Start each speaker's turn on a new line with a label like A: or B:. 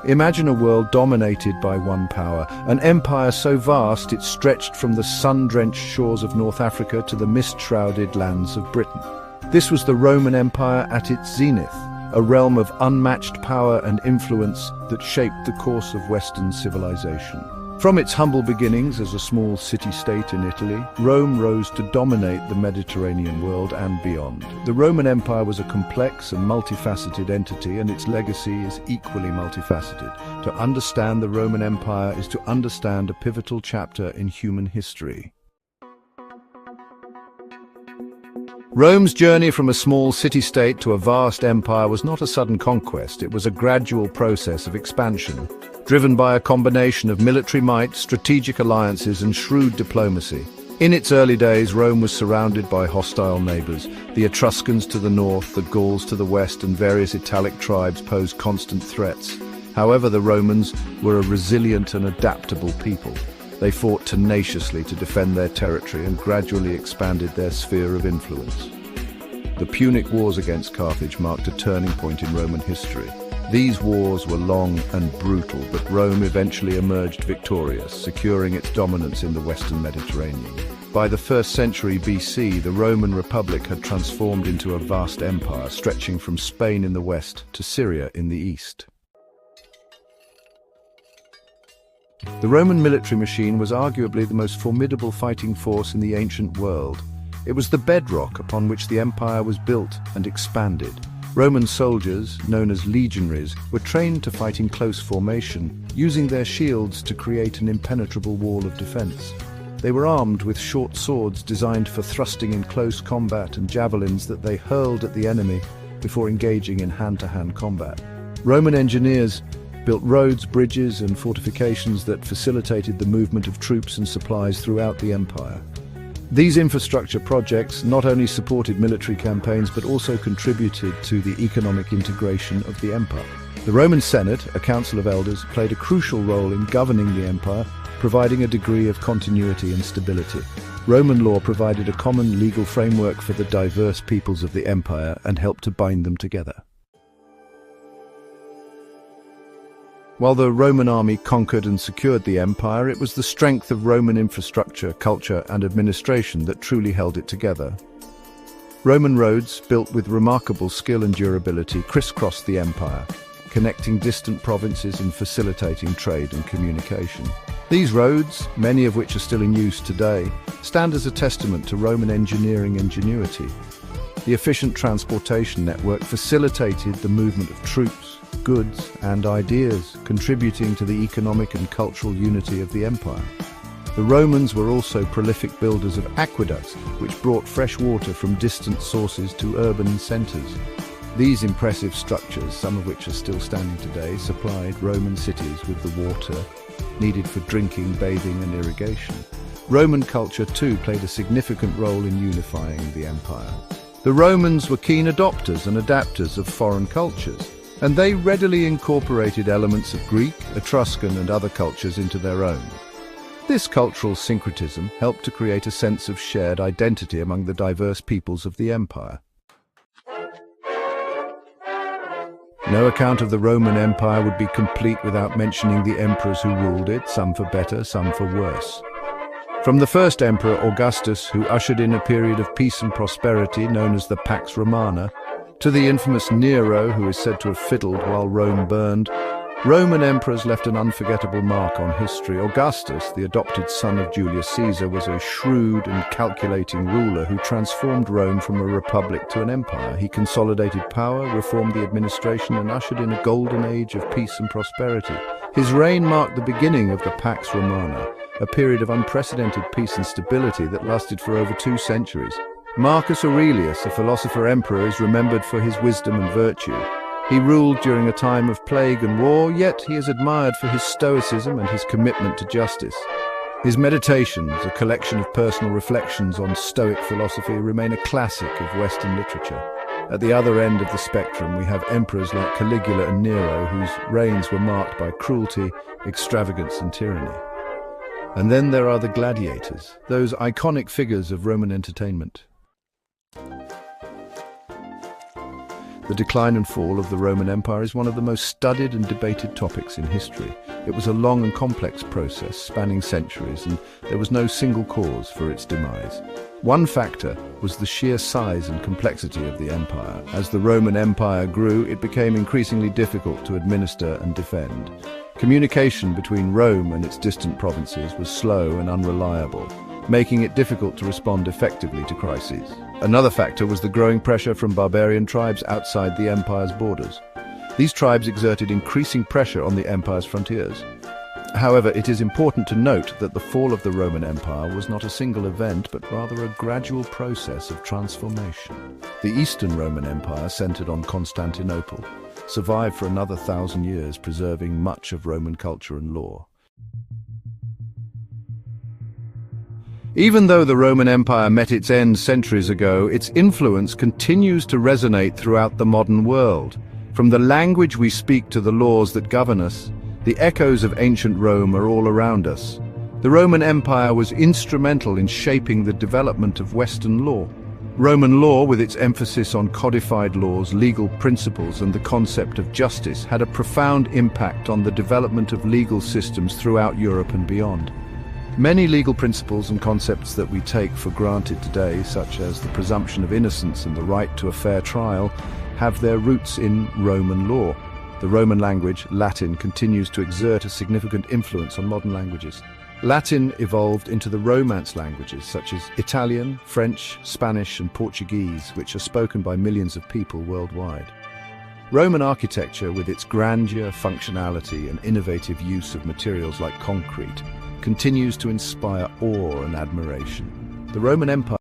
A: Imagine a world dominated by one power, an empire so vast it stretched from the sun-drenched shores of North Africa to the mist-shrouded lands of Britain. This was the Roman Empire at its zenith, a realm of unmatched power and influence that shaped the course of Western civilization. From its humble beginnings as a small city-state in Italy, Rome rose to dominate the Mediterranean world and beyond. The Roman Empire was a complex and multifaceted entity, and its legacy is equally multifaceted. To understand the Roman Empire is to understand a pivotal chapter in human history. Rome's journey from a small city-state to a vast empire was not a sudden conquest. It was a gradual process of expansion, driven by a combination of military might, strategic alliances, and shrewd diplomacy. In its early days, Rome was surrounded by hostile neighbors. The Etruscans to the north, the Gauls to the west, and various Italic tribes posed constant threats. However, the Romans were a resilient and adaptable people. They fought tenaciously to defend their territory and gradually expanded their sphere of influence. The Punic Wars against Carthage marked a turning point in Roman history. These wars were long and brutal, but Rome eventually emerged victorious, securing its dominance in the Western Mediterranean. By the 1st century BC, the Roman Republic had transformed into a vast empire, stretching from Spain in the west to Syria in the east. The Roman military machine was arguably the most formidable fighting force in the ancient world. It was the bedrock upon which the empire was built and expanded. Roman soldiers, known as legionaries, were trained to fight in close formation, using their shields to create an impenetrable wall of defense. They were armed with short swords designed for thrusting in close combat and javelins that they hurled at the enemy before engaging in hand-to-hand combat. Roman engineers built roads, bridges, and fortifications that facilitated the movement of troops and supplies throughout the empire. These infrastructure projects not only supported military campaigns but also contributed to the economic integration of the empire. The Roman Senate, a council of elders, played a crucial role in governing the empire, providing a degree of continuity and stability. Roman law provided a common legal framework for the diverse peoples of the empire and helped to bind them together. While the Roman army conquered and secured the empire, it was the strength of Roman infrastructure, culture, and administration that truly held it together. Roman roads, built with remarkable skill and durability, crisscrossed the empire, connecting distant provinces and facilitating trade and communication. These roads, many of which are still in use today, stand as a testament to Roman engineering ingenuity. The efficient transportation network facilitated the movement of troops, goods, and ideas, contributing to the economic and cultural unity of the empire. The Romans were also prolific builders of aqueducts, which brought fresh water from distant sources to urban centers. These impressive structures, some of which are still standing today, supplied Roman cities with the water needed for drinking, bathing, and irrigation. Roman culture, too, played a significant role in unifying the empire. The Romans were keen adopters and adapters of foreign cultures, and they readily incorporated elements of Greek, Etruscan, and other cultures into their own. This cultural syncretism helped to create a sense of shared identity among the diverse peoples of the empire. No account of the Roman Empire would be complete without mentioning the emperors who ruled it, some for better, some for worse. From the first emperor, Augustus, who ushered in a period of peace and prosperity known as the Pax Romana, to the infamous Nero, who is said to have fiddled while Rome burned, Roman emperors left an unforgettable mark on history. Augustus, the adopted son of Julius Caesar, was a shrewd and calculating ruler who transformed Rome from a republic to an empire. He consolidated power, reformed the administration, and ushered in a golden age of peace and prosperity. His reign marked the beginning of the Pax Romana, a period of unprecedented peace and stability that lasted for over 2 centuries. Marcus Aurelius, a philosopher-emperor, is remembered for his wisdom and virtue. He ruled during a time of plague and war, yet he is admired for his stoicism and his commitment to justice. His Meditations, a collection of personal reflections on Stoic philosophy, remain a classic of Western literature. At the other end of the spectrum, we have emperors like Caligula and Nero, whose reigns were marked by cruelty, extravagance, and tyranny. And then there are the gladiators, those iconic figures of Roman entertainment. The decline and fall of the Roman Empire is one of the most studied and debated topics in history. It was a long and complex process spanning centuries, and there was no single cause for its demise. One factor was the sheer size and complexity of the empire. As the Roman Empire grew, it became increasingly difficult to administer and defend. Communication between Rome and its distant provinces was slow and unreliable, making it difficult to respond effectively to crises. Another factor was the growing pressure from barbarian tribes outside the empire's borders. These tribes exerted increasing pressure on the empire's frontiers. However, it is important to note that the fall of the Roman Empire was not a single event, but rather a gradual process of transformation. The Eastern Roman Empire, centered on Constantinople, survived for another 1,000 years, preserving much of Roman culture and law. Even though the Roman Empire met its end centuries ago, its influence continues to resonate throughout the modern world. From the language we speak to the laws that govern us, the echoes of ancient Rome are all around us. The Roman Empire was instrumental in shaping the development of Western law. Roman law, with its emphasis on codified laws, legal principles, and the concept of justice, had a profound impact on the development of legal systems throughout Europe and beyond. Many legal principles and concepts that we take for granted today, such as the presumption of innocence and the right to a fair trial, have their roots in Roman law. The Roman language, Latin, continues to exert a significant influence on modern languages. Latin evolved into the Romance languages, such as Italian, French, Spanish, and Portuguese, which are spoken by millions of people worldwide. Roman architecture, with its grandeur, functionality, and innovative use of materials like concrete, continues to inspire awe and admiration. The Roman Empire